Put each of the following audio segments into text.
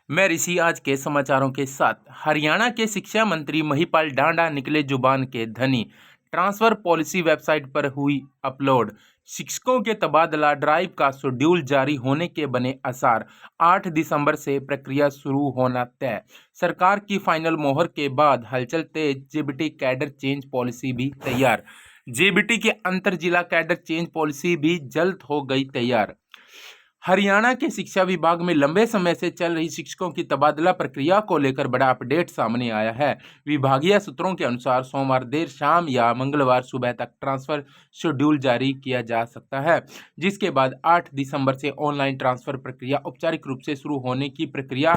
मैं ऋषि आज के समाचारों के साथ। हरियाणा के शिक्षा मंत्री महिपाल डांडा निकले जुबान के धनी। ट्रांसफर पॉलिसी वेबसाइट पर हुई अपलोड। शिक्षकों के तबादला ड्राइव का शेड्यूल जारी होने के बने आसार। 8 दिसंबर से प्रक्रिया शुरू होना तय। सरकार की फाइनल मोहर के बाद हलचल तेज। जेबीटी कैडर चेंज पॉलिसी भी तैयार। जेबीटी के अंतर जिला कैडर चेंज पॉलिसी भी जल्द हो गई तैयार। हरियाणा के शिक्षा विभाग में लंबे समय से चल रही शिक्षकों की तबादला प्रक्रिया को लेकर बड़ा अपडेट सामने आया है। विभागीय सूत्रों के अनुसार सोमवार देर शाम या मंगलवार सुबह तक ट्रांसफर शेड्यूल जारी किया जा सकता है, जिसके बाद 8 दिसंबर से ऑनलाइन ट्रांसफर प्रक्रिया औपचारिक रूप से शुरू होने की प्रक्रिया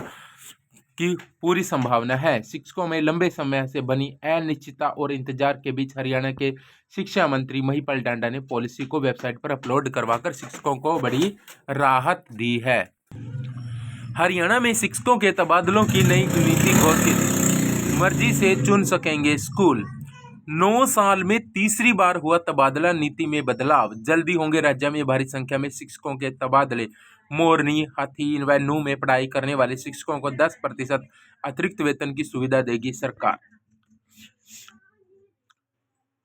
की पूरी संभावना है। शिक्षकों में लंबे समय से बनी अनिश्चितता और इंतजार के बीच हरियाणा के शिक्षा मंत्री महिपाल डांडा ने पॉलिसी को वेबसाइट पर अपलोड करवाकर शिक्षकों को बड़ी राहत दी है। हरियाणा में शिक्षकों के तबादलों की नई नीति घोषित। मर्जी से चुन सकेंगे स्कूल। 9 साल में तीसरी बार हुआ तबादला, नीति में बदलाव। जल्दी होंगे राज्य में भारी संख्या में शिक्षकों के तबादले। मोरनी, हाथी व नूह में पढ़ाई करने वाले शिक्षकों को 10% अतिरिक्त वेतन की सुविधा देगी सरकार।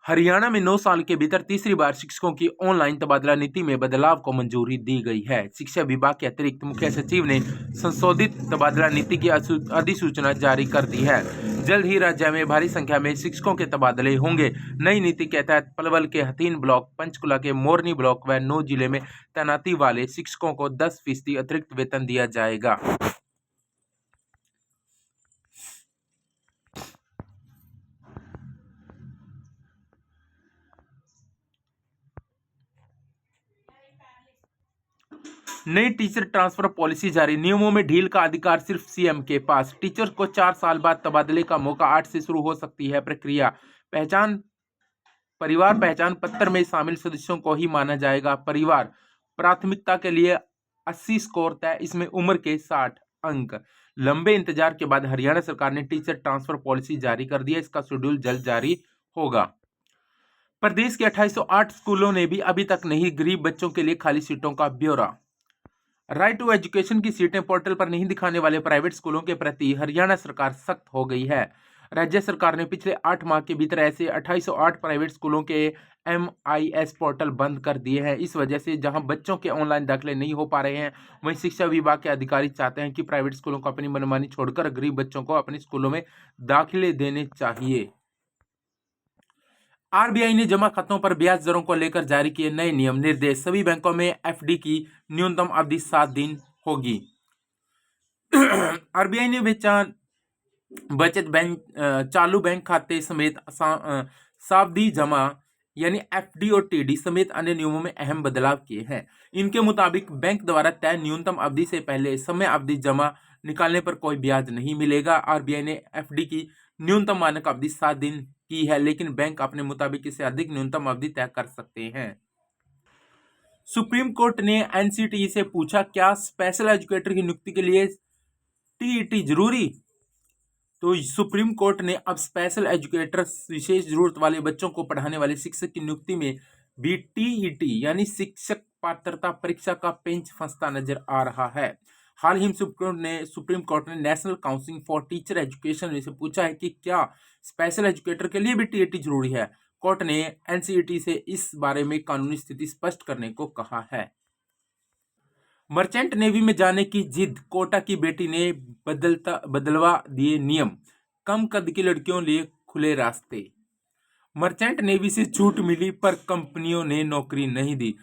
हरियाणा में 9 साल के भीतर तीसरी बार शिक्षकों की ऑनलाइन तबादला नीति में बदलाव को मंजूरी दी गई है। शिक्षा विभाग के अतिरिक्त मुख्य सचिव ने संशोधित तबादला नीति की अधिसूचना जारी कर दी है। जल्द ही राज्य में भारी संख्या में शिक्षकों के तबादले होंगे। नई नीति के तहत पलवल के हथीन ब्लॉक, पंचकुला के मोरनी ब्लॉक व नूह जिले में तैनाती वाले शिक्षकों को 10% अतिरिक्त वेतन दिया जाएगा। नई टीचर ट्रांसफर पॉलिसी जारी। नियमों में ढील का अधिकार सिर्फ सीएम के पास। टीचर्स को 4 साल बाद तबादले का मौका। 8 से शुरू हो सकती है प्रक्रिया। परिवार पहचान पत्र में शामिल सदस्यों को ही माना जाएगा परिवार। प्राथमिकता के लिए 80 स्कोर तय, इसमें उम्र के 60 अंक। लंबे इंतजार के बाद हरियाणा सरकार ने टीचर ट्रांसफर पॉलिसी जारी कर दी है। इसका शेड्यूल जल्द जारी होगा। प्रदेश के 2808 स्कूलों ने भी अभी तक नहीं गरीब बच्चों के लिए खाली सीटों का ब्यौरा। राइट टू एजुकेशन की सीटें पोर्टल पर नहीं दिखाने वाले प्राइवेट स्कूलों के प्रति हरियाणा सरकार सख्त हो गई है। राज्य सरकार ने पिछले 8 माह के भीतर ऐसे 2808 प्राइवेट स्कूलों के MIS पोर्टल बंद कर दिए हैं। इस वजह से जहां बच्चों के ऑनलाइन दाखिले नहीं हो पा रहे हैं, वहीं शिक्षा विभाग के अधिकारी चाहते हैं कि प्राइवेट स्कूलों को अपनी मनमानी छोड़कर गरीब बच्चों को अपने स्कूलों में दाखिले देने चाहिए। आरबीआई ने जमा खातों पर ब्याज दरों को लेकर जारी किए नए नियम निर्देश। सभी बैंकों में एफडी की न्यूनतम अवधि 7 दिन होगी। आरबीआई ने बचत बैंक, चालू बैंक खाते समेत सावधि जमा यानी एफडी और टीडी समेत अन्य नियमों में अहम बदलाव किए हैं। इनके मुताबिक बैंक द्वारा तय न्यूनतम अवधि से पहले समय अवधि जमा निकालने पर कोई ब्याज नहीं मिलेगा। आरबीआई ने एफडी की न्यूनतम मानक अवधि 7 दिन की है, लेकिन बैंक अपने मुताबिक इससे अधिक न्यूनतम अवधि तय कर सकते हैं। सुप्रीम कोर्ट ने एनसीटीई से पूछा, क्या स्पेशल एजुकेटर की नियुक्ति के लिए टीईटी जरूरी? तो सुप्रीम कोर्ट ने अब स्पेशल एजुकेटर, विशेष जरूरत वाले बच्चों को पढ़ाने वाले शिक्षक की नियुक्ति में भी टीईटी यानी शिक्षक पात्रता परीक्षा का पेंच फंसता नजर आ रहा है। हाल ही में सुप्रीम कोर्ट ने national council for teacher education से पूछा है कि क्या स्पेशल एजुकेटर के लिए भी टीईटी जरूरी है। कोर्ट ने एनसीईटी से इस बारे में कानूनी स्थिति स्पष्ट करने को कहा है। मर्चेंट नेवी में जाने की जिद। कोटा की बेटी ने बदलवा दिए नियम। कम कद की लड़कियों लिए खुले रास्ते। मर्चेंट नेवी से छूट मिली पर कंपनियों ने नौकरी नहीं दी।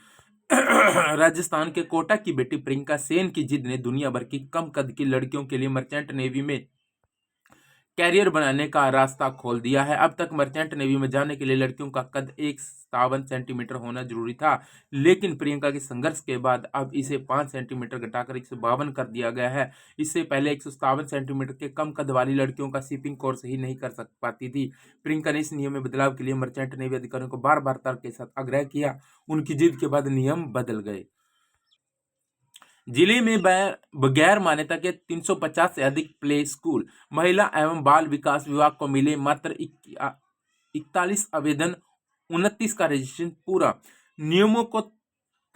राजस्थान के कोटा की बेटी प्रियंका सेन की जिद ने दुनिया भर की कम कद की लड़कियों के लिए मर्चेंट नेवी में कैरियर बनाने का रास्ता खोल दिया है। अब तक मर्चेंट नेवी में जाने के लिए लड़कियों का कद 157 सेंटीमीटर होना जरूरी था, लेकिन प्रियंका के संघर्ष के बाद अब इसे 5 सेंटीमीटर घटाकर 152 कर दिया गया है। इससे पहले 157 सेंटीमीटर के कम कद वाली लड़कियों का शिपिंग कोर्स ही नहीं कर पाती थी। प्रियंका ने इस नियम में बदलाव के लिए मर्चेंट नेवी अधिकारियों को बार बार तर्क के साथ आग्रह किया। उनकी जिद के बाद नियम बदल गए। जिले में बगैर मान्यता के 350 से अधिक प्ले स्कूल। महिला एवं बाल विकास विभाग को मिले मात्र 41 आवेदन, 29 का रजिस्ट्रेशन पूरा। नियमों को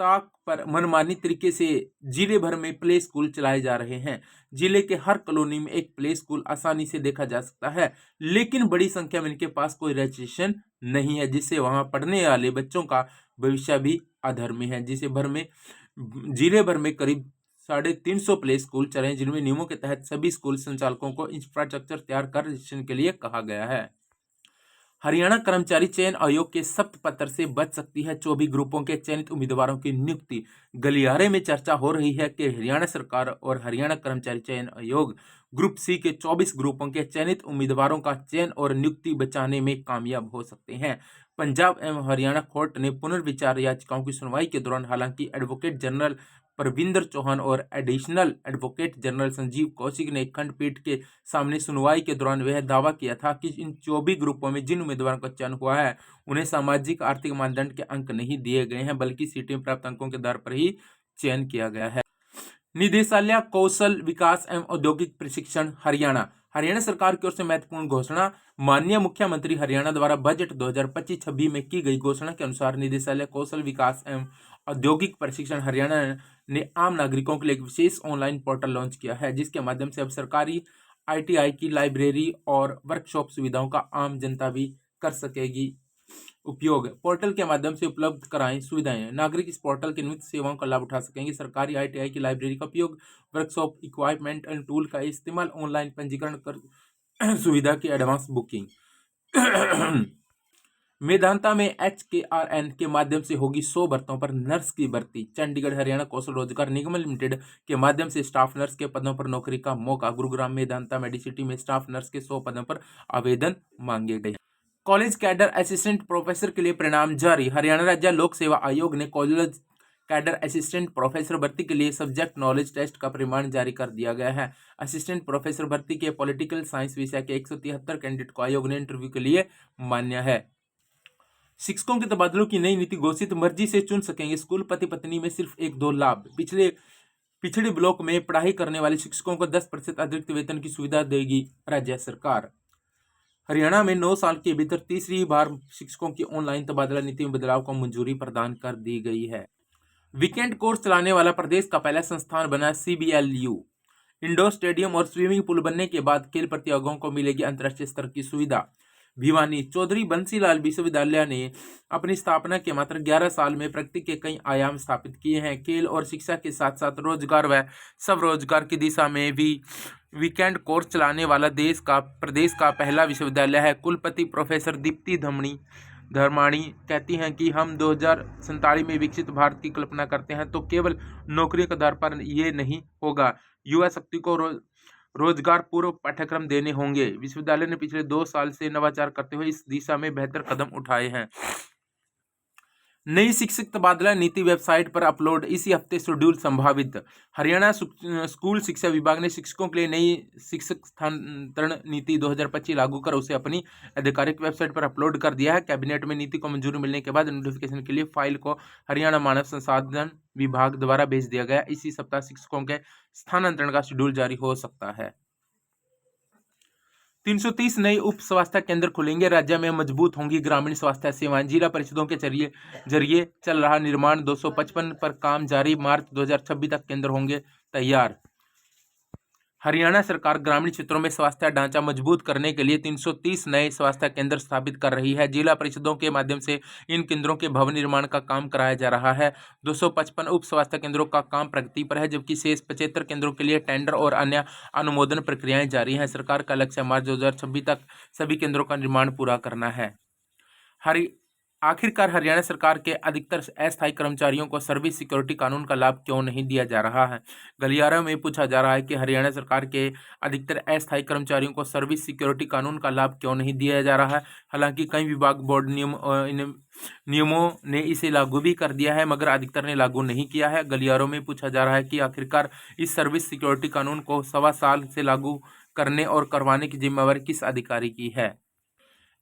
ताक पर मनमानी तरीके से जिले भर में प्ले स्कूल चलाए जा रहे हैं। जिले के हर कॉलोनी में एक प्ले स्कूल आसानी से देखा जा सकता है, लेकिन बड़ी संख्या में इनके पास कोई रजिस्ट्रेशन नहीं है, जिससे वहां पढ़ने वाले बच्चों का भविष्य भी अधर में है। जिले भर में करीब 350 प्ले स्कूल चले हैं, जिनमें नियमों के तहत सभी स्कूल संचालकों को इंफ्रास्ट्रक्चर तैयार कर रजिस्ट्रेशन के लिए कहा गया है। हरियाणा कर्मचारी चयन आयोग के सख्त पत्र से बच सकती है 24 ग्रुपों के चयनित उम्मीदवारों की नियुक्ति। गलियारे में चर्चा हो रही है कि हरियाणा सरकार और हरियाणा कर्मचारी चयन आयोग ग्रुप सी के 24 ग्रुपों के चयनित उम्मीदवारों का चयन और नियुक्ति बचाने में कामयाब हो सकते हैं। पंजाब एवं हरियाणा कोर्ट ने पुनर्विचार याचिकाओं की सुनवाई के दौरान हालांकि एडवोकेट जनरल परविंदर चौहान और additional advocate general Sanjeev Kaushik ने खंडपीठ के सामने सुनवाई के दौरान वह दावा किया था कि इन 24 ग्रुपों में जिन उम्मीदवारों का चयन हुआ है उन्हें सामाजिक आर्थिक मानदंड के अंक नहीं दिए गए हैं, बल्कि सीटें में प्राप्त अंकों के आधार पर ही चयन किया गया है। निदेशालय कौशल विकास एवं औद्योगिक प्रशिक्षण हरियाणा सरकार की ओर से महत्वपूर्ण घोषणा। माननीय मुख्यमंत्री हरियाणा द्वारा बजट 2025-26 में की गई घोषणा के अनुसार निदेशालय कौशल विकास एवं औद्योगिक प्रशिक्षण हरियाणा ने आम नागरिकों के लिए एक विशेष ऑनलाइन पोर्टल लॉन्च किया है, जिसके माध्यम से अब सरकारी ITI की लाइब्रेरी और वर्कशॉप सुविधाओं का आम जनता भी कर सकेगी उपयोग। पोर्टल के माध्यम से उपलब्ध कराएं सुविधाएं। नागरिक इस पोर्टल की निम्नलिखित सेवाओं का लाभ उठा सकेंगे। सरकारी ITI की लाइब्रेरी का उपयोग, वर्कशॉप इक्विपमेंट एंड टूल का इस्तेमाल, ऑनलाइन पंजीकरण कर सुविधा की एडवांस बुकिंग। मेदांता में HKRN के माध्यम से होगी 100 भर्तियों पर नर्स की भर्ती। चंडीगढ़ हरियाणा कौशल रोजगार निगम लिमिटेड के माध्यम से स्टाफ नर्स के पदों पर नौकरी का मौका। गुरुग्राम मेदांता मेडिसिटी में स्टाफ नर्स के 100 पदों पर आवेदन मांगे गए। कॉलेज कैडर असिस्टेंट प्रोफेसर के लिए परिणाम जारी। हरियाणा राज्य लोक सेवा आयोग ने कॉलेज कैडर असिस्टेंट प्रोफेसर भर्ती के लिए सब्जेक्ट नॉलेज टेस्ट का परिणाम जारी कर दिया गया है। असिस्टेंट प्रोफेसर भर्ती के पॉलिटिकल साइंस विषय के 173 कैंडिडेट को आयोग ने इंटरव्यू के लिए मान्य है। शिक्षकों के तबादलों की नई नीति घोषित। मर्जी से चुन सकेंगे स्कूल। पति पत्नी में सिर्फ 1-2 लाभ। पिछड़े ब्लॉक में पढ़ाई करने वाले शिक्षकों को 10% अतिरिक्त वेतन की सुविधा देगी राज्य सरकार। हरियाणा में 9 साल के भीतर तीसरी बार शिक्षकों की ऑनलाइन तबादला नीति में बदलाव को मंजूरी प्रदान कर दी गई है। वीकेंड कोर्स चलाने वाला प्रदेश का पहला संस्थान बना CBLU। इंडोर स्टेडियम और स्विमिंग पूल बनने के बाद खेल प्रतियोगिताओं को मिलेगी अंतर्राष्ट्रीय स्तर की सुविधा। भिवानी चौधरी बंसीलाल विश्वविद्यालय ने अपनी स्थापना के मात्र 11 साल में प्रगति के कई आयाम स्थापित किए हैं। खेल और शिक्षा के साथ साथ रोजगार व स्वरोजगार की दिशा में भी वीकेंड कोर्स चलाने वाला प्रदेश का पहला विश्वविद्यालय है। कुलपति प्रोफेसर दीप्ति धर्माणी कहती हैं कि हम 2047 में विकसित भारत की कल्पना करते हैं, तो केवल नौकरी के आधार पर ये नहीं होगा। युवा शक्ति को रोजगार पूर्व पाठ्यक्रम देने होंगे। विश्वविद्यालय ने पिछले 2 साल से नवाचार करते हुए इस दिशा में बेहतर कदम उठाए हैं। नई शिक्षक तबादला नीति वेबसाइट पर अपलोड। इसी हफ्ते शेड्यूल संभावित। हरियाणा स्कूल शिक्षा विभाग ने शिक्षकों के लिए नई शिक्षक स्थानांतरण नीति 2025 लागू कर उसे अपनी आधिकारिक वेबसाइट पर अपलोड कर दिया है। कैबिनेट में नीति को मंजूरी मिलने के बाद नोटिफिकेशन के लिए फाइल को हरियाणा मानव संसाधन विभाग द्वारा भेज दिया गया। इसी सप्ताह शिक्षकों के स्थानांतरण का शेड्यूल जारी हो सकता है। 330 नए उप स्वास्थ्य केंद्र खुलेंगे। राज्य में मजबूत होंगी ग्रामीण स्वास्थ्य सेवाएं। जिला परिषदों के जरिए चल रहा निर्माण 255 पर काम जारी। मार्च 2026 तक केंद्र होंगे तैयार। हरियाणा सरकार ग्रामीण क्षेत्रों में स्वास्थ्य ढांचा मजबूत करने के लिए 330 नए स्वास्थ्य केंद्र स्थापित कर रही है। जिला परिषदों के माध्यम से इन केंद्रों के भवन निर्माण का काम कराया जा रहा है। 255 उप स्वास्थ्य केंद्रों का काम प्रगति पर है, जबकि शेष 75 केंद्रों के लिए टेंडर और अन्य अनुमोदन प्रक्रियाएं जारी हैं। सरकार का लक्ष्य मार्च 2026 तक सभी केंद्रों का निर्माण पूरा करना है। आखिरकार हरियाणा सरकार के अधिकतर अस्थायी कर्मचारियों को सर्विस सिक्योरिटी कानून का लाभ क्यों नहीं दिया जा रहा है। गलियारा में पूछा जा रहा है कि हरियाणा सरकार के अधिकतर अस्थायी कर्मचारियों को सर्विस सिक्योरिटी कानून का लाभ क्यों नहीं दिया जा रहा है। हालांकि कई विभाग बोर्ड नियमों ने इसे लागू भी कर दिया है, मगर अधिकतर ने लागू नहीं किया है। गलियारों में पूछा जा रहा है कि आखिरकार इस सर्विस सिक्योरिटी कानून को 1.25 साल से लागू करने और करवाने की जिम्मेवारी किस अधिकारी की है।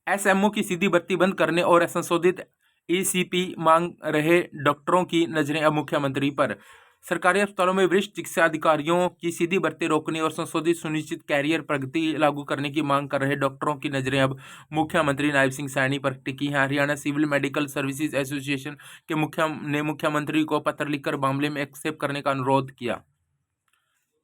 SMO की सीधी भर्ती बंद करने और संशोधित ECP मांग रहे डॉक्टरों की नजरें अब मुख्यमंत्री पर। सरकारी अस्पतालों में वरिष्ठ चिकित्सा अधिकारियों की सीधी भर्ती रोकने और संशोधित सुनिश्चित कैरियर प्रगति लागू करने की मांग कर रहे डॉक्टरों की नजरें अब मुख्यमंत्री नायब सिंह सैनी पर टिकी हैं। Haryana civil medical services association के मुख्यमंत्री को पत्र लिखकर मामले में एक्सेप्ट करने का अनुरोध किया।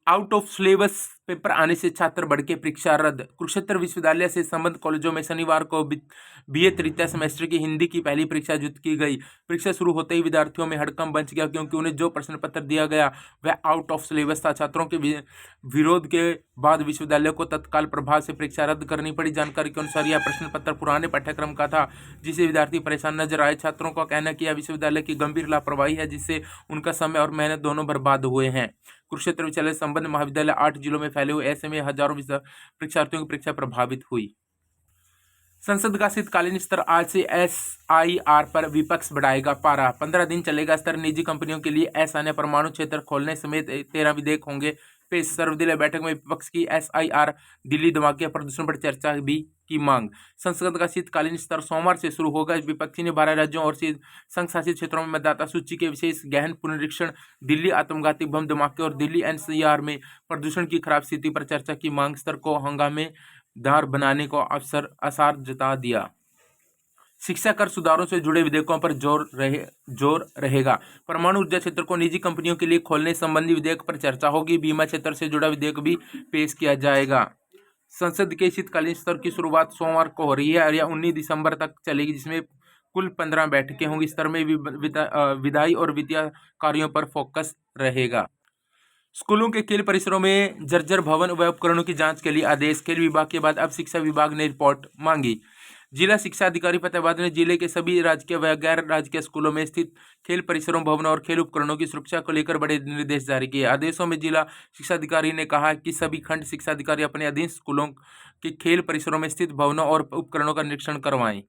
आउट ऑफ सिलेबस पेपर आने से छात्र बढ़ के परीक्षा रद्द। कुरुक्षेत्र विश्वविद्यालय से संबद्ध कॉलेजों में शनिवार को बीए तृतीय सेमेस्टर की हिंदी की पहली परीक्षा आयोजित की गई। परीक्षा शुरू होते ही विद्यार्थियों में हड़कंप मच गया, क्योंकि उन्हें जो प्रश्न पत्र दिया गया वह आउट ऑफ सिलेबस था। छात्रों के विरोध के बाद विश्वविद्यालय को तत्काल प्रभाव से परीक्षा रद्द करनी पड़ी। जानकारी के अनुसार यह प्रश्न पत्र पुराने पाठ्यक्रम का था, जिससे विद्यार्थी परेशान नजर आए। छात्रों का कहना है कि यह विश्वविद्यालय की गंभीर लापरवाही है, जिससे उनका समय और मेहनत दोनों बर्बाद हुए हैं। कुरुक्षेत्र विश्वविद्यालय संबंध महाविद्यालय 8 जिलों में फैले हुए, ऐसे में हजारों परीक्षार्थियों की परीक्षा प्रभावित हुई। संसद का शीतकालीन सत्र आज से एसआईआर पर विपक्ष बढ़ाएगा पारा। 15 दिन चलेगा सत्र। निजी कंपनियों के लिए ऐसा परमाणु क्षेत्र खोलने समेत 13 विधेयक होंगे पेश। सर्वदलीय बैठक में विपक्ष की एसआईआर, दिल्ली धमाके, प्रदूषण पर चर्चा भी की मांग। संसद का शीतकालीन सत्र सोमवार से शुरू होगा। विपक्षी ने 12 राज्यों और संघ शासित क्षेत्रों में मतदाता सूची के विशेष गहन पुनरीक्षण, दिल्ली आत्मघाती बम धमाके और दिल्ली एनसीआर में प्रदूषण की खराब स्थिति पर चर्चा की मांग। सत्र को हंगामेदार बनाने को आसार जता दिया। शिक्षा कर सुधारों से जुड़े विधेयकों पर जोर रहेगा। परमाणु ऊर्जा क्षेत्र को निजी कंपनियों के लिए खोलने संबंधी विधेयक पर चर्चा होगी। बीमा क्षेत्र से जुड़ा विधेयक भी पेश किया जाएगा। संसद के शीतकालीन सत्र की शुरुआत सोमवार को हो रही है और यह 19 दिसंबर तक चलेगी, जिसमें कुल 15 बैठकें होंगी। सत्र में विधायी और वित्तीय कार्यों पर फोकस रहेगा। स्कूलों के खेल परिसरों में जर्जर भवन व उपकरणों की जांच के लिए आदेश। खेल विभाग के बाद अब शिक्षा विभाग ने रिपोर्ट मांगी। जिला शिक्षा अधिकारी फतेहाबाद ने जिले के सभी राजकीय व गैर राजकीय स्कूलों में स्थित खेल परिसरों, भवनों और खेल उपकरणों की सुरक्षा को लेकर बड़े निर्देश जारी किए। आदेशों में जिला शिक्षा अधिकारी ने कहा कि सभी खंड शिक्षा अधिकारी अपने अधीन स्कूलों के खेल परिसरों में स्थित भवनों और उपकरणों का निरीक्षण करवाएं।